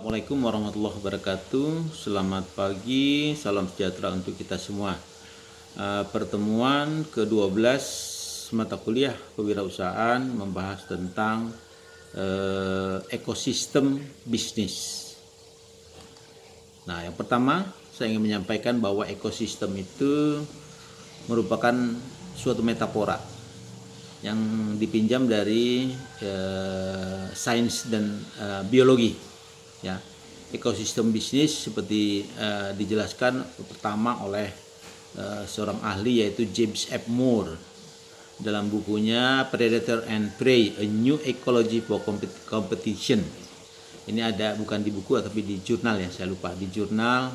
Assalamualaikum warahmatullahi wabarakatuh. Selamat pagi, salam sejahtera untuk kita semua. Pertemuan ke-12 mata kuliah kewirausahaan membahas tentang ekosistem bisnis. Nah, yang pertama saya ingin menyampaikan bahwa ekosistem itu merupakan suatu metafora yang dipinjam dari sains dan biologi. Ya, ekosistem bisnis seperti dijelaskan pertama oleh seorang ahli yaitu James F. Moore dalam bukunya Predator and Prey: A New Ecology for Competition. Ini ada bukan di buku tapi di jurnal ya, saya lupa, di jurnal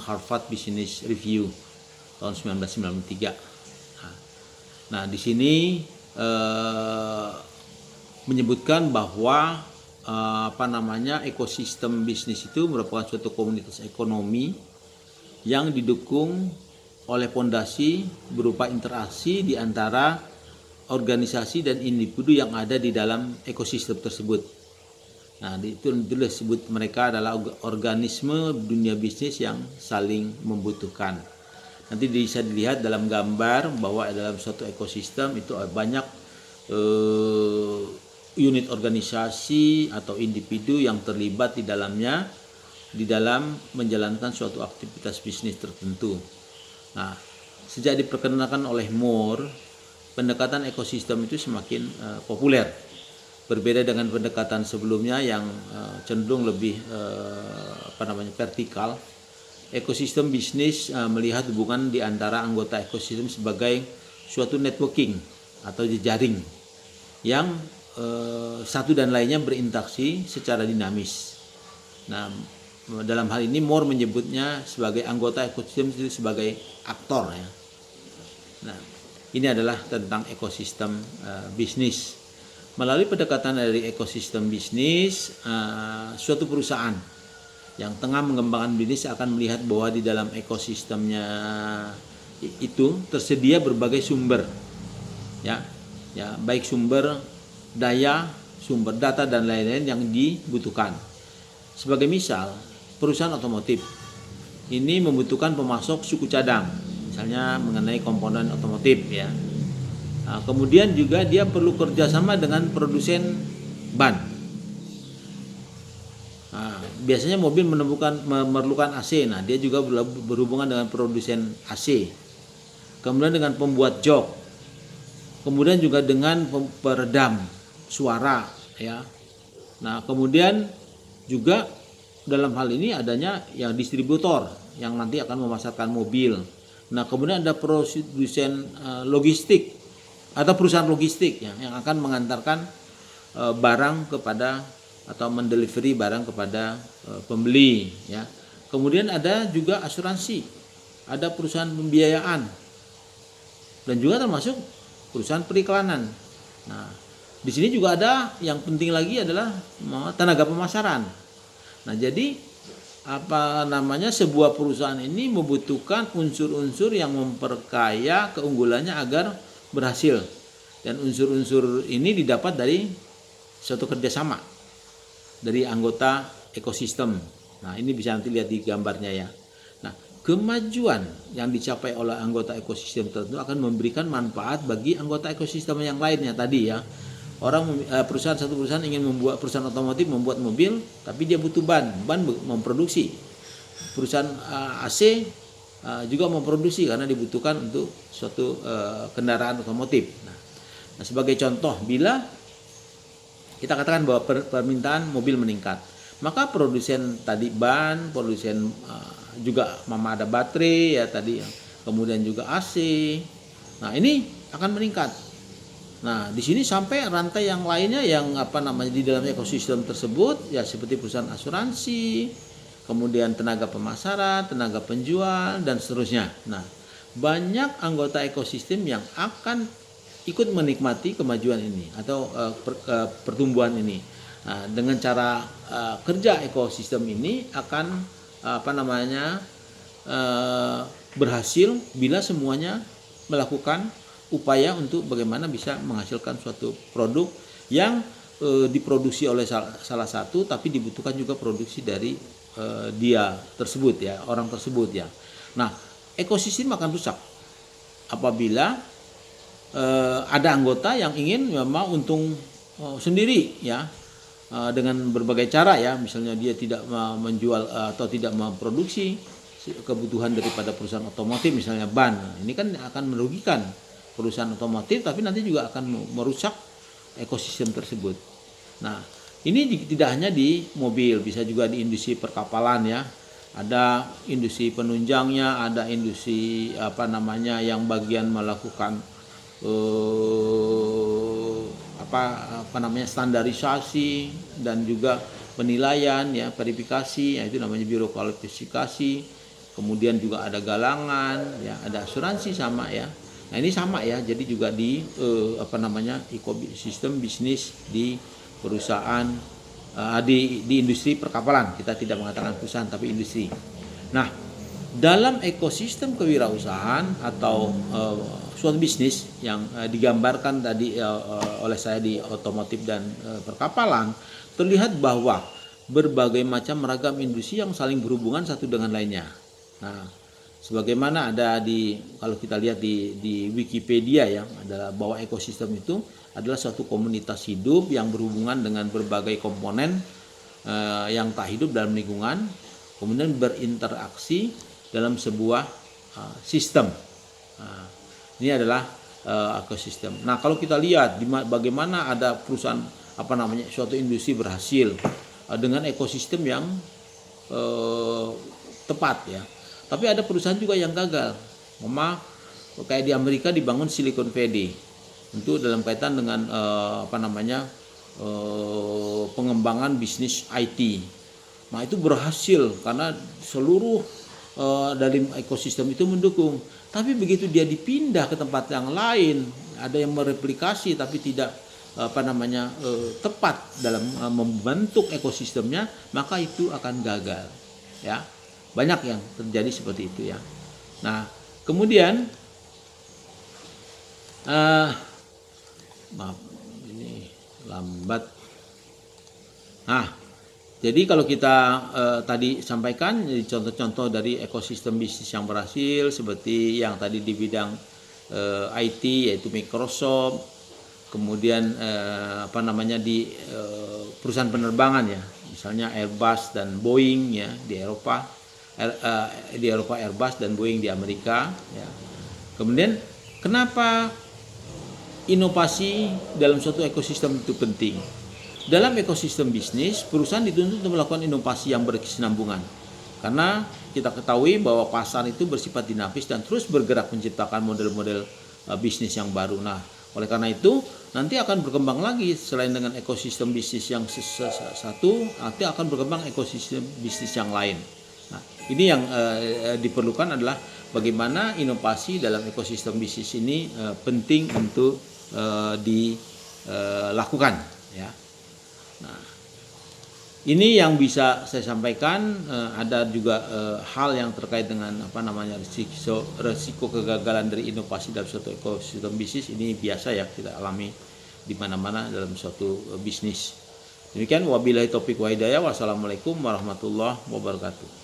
Harvard Business Review tahun 1993. Nah, di sini menyebutkan bahwa ekosistem bisnis itu merupakan suatu komunitas ekonomi yang didukung oleh fondasi berupa interaksi di antara organisasi dan individu yang ada di dalam ekosistem tersebut. Nah, itu disebut mereka adalah organisme dunia bisnis yang saling membutuhkan. Nanti bisa dilihat dalam gambar bahwa dalam suatu ekosistem itu banyak unit organisasi atau individu yang terlibat di dalamnya di dalam menjalankan suatu aktivitas bisnis tertentu. Nah, sejak diperkenalkan oleh Moore, pendekatan ekosistem itu semakin populer. Berbeda dengan pendekatan sebelumnya yang cenderung lebih vertikal. Ekosistem bisnis melihat hubungan di antara anggota ekosistem sebagai suatu networking atau jejaring yang satu dan lainnya berinteraksi secara dinamis. Nah, dalam hal ini Moore menyebutnya sebagai anggota ekosistem itu sebagai aktor ya. Nah, ini adalah tentang ekosistem bisnis. Melalui pendekatan dari ekosistem bisnis, suatu perusahaan yang tengah mengembangkan bisnis akan melihat bahwa di dalam ekosistemnya itu tersedia berbagai sumber ya, baik sumber daya, sumber data dan lain-lain yang dibutuhkan. Sebagai misal, perusahaan otomotif ini membutuhkan pemasok suku cadang, misalnya mengenai komponen otomotif ya. Nah, kemudian juga dia perlu kerjasama dengan produsen ban. Nah, biasanya mobil memerlukan AC, nah dia juga berhubungan dengan produsen AC. Kemudian dengan pembuat jok, kemudian juga dengan peredam suara ya. Nah, kemudian juga dalam hal ini adanya yang distributor yang nanti akan memasarkan mobil. Nah, kemudian ada produsen logistik atau perusahaan logistik ya, yang akan mengantarkan barang kepada atau mendelivery barang kepada pembeli ya. Kemudian ada juga asuransi, ada perusahaan pembiayaan, dan juga termasuk perusahaan periklanan. Nah, di sini juga ada yang penting lagi adalah tenaga pemasaran. Nah, jadi sebuah perusahaan ini membutuhkan unsur-unsur yang memperkaya keunggulannya agar berhasil. Dan unsur-unsur ini didapat dari suatu kerjasama dari anggota ekosistem. Nah, ini bisa nanti lihat di gambarnya ya. Nah, kemajuan yang dicapai oleh anggota ekosistem tertentu akan memberikan manfaat bagi anggota ekosistem yang lainnya tadi ya. Satu perusahaan ingin membuat, perusahaan otomotif membuat mobil, tapi dia butuh ban memproduksi. Perusahaan AC juga memproduksi karena dibutuhkan untuk suatu kendaraan otomotif. Nah, sebagai contoh, bila kita katakan bahwa permintaan mobil meningkat, maka produsen tadi ban, produsen juga ada baterai ya tadi, kemudian juga AC. Nah, ini akan meningkat. Nah, di sini sampai rantai yang lainnya yang di dalam ekosistem tersebut ya, seperti perusahaan asuransi, kemudian tenaga pemasaran, tenaga penjual dan seterusnya. Nah, banyak anggota ekosistem yang akan ikut menikmati kemajuan ini atau pertumbuhan ini. Nah, dengan cara kerja ekosistem ini akan berhasil bila semuanya melakukan upaya untuk bagaimana bisa menghasilkan suatu produk yang diproduksi oleh salah satu, tapi dibutuhkan juga produksi dari dia tersebut ya, orang tersebut ya. Nah, ekosistem akan rusak apabila ada anggota yang ingin memang untung sendiri ya, dengan berbagai cara ya, misalnya dia tidak menjual atau tidak memproduksi kebutuhan daripada perusahaan otomotif, misalnya ban. Ini kan akan merugikan perusahaan otomotif, tapi nanti juga akan merusak ekosistem tersebut. Nah, ini tidak hanya di mobil, bisa juga di industri perkapalan ya. Ada industri penunjangnya, ada industri yang bagian melakukan standarisasi dan juga penilaian ya, verifikasi, ya, itu namanya biro kualifikasi. Kemudian juga ada galangan ya, ada asuransi sama ya. Nah, ini sama ya, jadi juga di ekosistem bisnis di perusahaan di industri perkapalan. Kita tidak mengatakan perusahaan tapi industri. Nah, dalam ekosistem kewirausahaan atau suatu bisnis yang digambarkan tadi oleh saya di otomotif dan perkapalan, terlihat bahwa berbagai macam ragam industri yang saling berhubungan satu dengan lainnya. Nah, sebagaimana ada kalau kita lihat di Wikipedia ya, adalah bahwa ekosistem itu adalah suatu komunitas hidup yang berhubungan dengan berbagai komponen yang tak hidup dalam lingkungan, kemudian berinteraksi dalam sebuah sistem. Nah, ini adalah ekosistem. Nah, kalau kita lihat bagaimana ada perusahaan suatu industri berhasil dengan ekosistem yang tepat ya. Tapi ada perusahaan juga yang gagal. Kayak di Amerika dibangun Silicon Valley untuk dalam kaitan dengan pengembangan bisnis IT. Nah, itu berhasil karena seluruh dari ekosistem itu mendukung. Tapi begitu dia dipindah ke tempat yang lain, ada yang mereplikasi tapi tidak tepat dalam membentuk ekosistemnya, maka itu akan gagal ya. Banyak yang terjadi seperti itu ya. Nah, kemudian maaf ini lambat. Nah, jadi kalau kita tadi sampaikan contoh-contoh dari ekosistem bisnis yang berhasil seperti yang tadi di bidang IT yaitu Microsoft, kemudian di perusahaan penerbangan ya, misalnya Airbus dan Boeing ya di Eropa. Airbus dan Boeing di Amerika ya. Kemudian kenapa inovasi dalam suatu ekosistem itu penting? Dalam ekosistem bisnis, perusahaan dituntut untuk melakukan inovasi yang berkesinambungan. Karena kita ketahui bahwa pasar itu bersifat dinamis dan terus bergerak menciptakan model-model bisnis yang baru. Nah, oleh karena itu nanti akan berkembang lagi selain dengan ekosistem bisnis yang satu, nanti akan berkembang ekosistem bisnis yang lain. Nah, ini yang diperlukan adalah bagaimana inovasi dalam ekosistem bisnis ini penting untuk dilakukan ya. Nah, ini yang bisa saya sampaikan. Ada juga hal yang terkait dengan risiko kegagalan dari inovasi dalam suatu ekosistem bisnis. Ini biasa ya kita alami di mana-mana dalam suatu bisnis. Demikian wabillahi taufiq wa hidayah. Wassalamualaikum warahmatullahi wabarakatuh.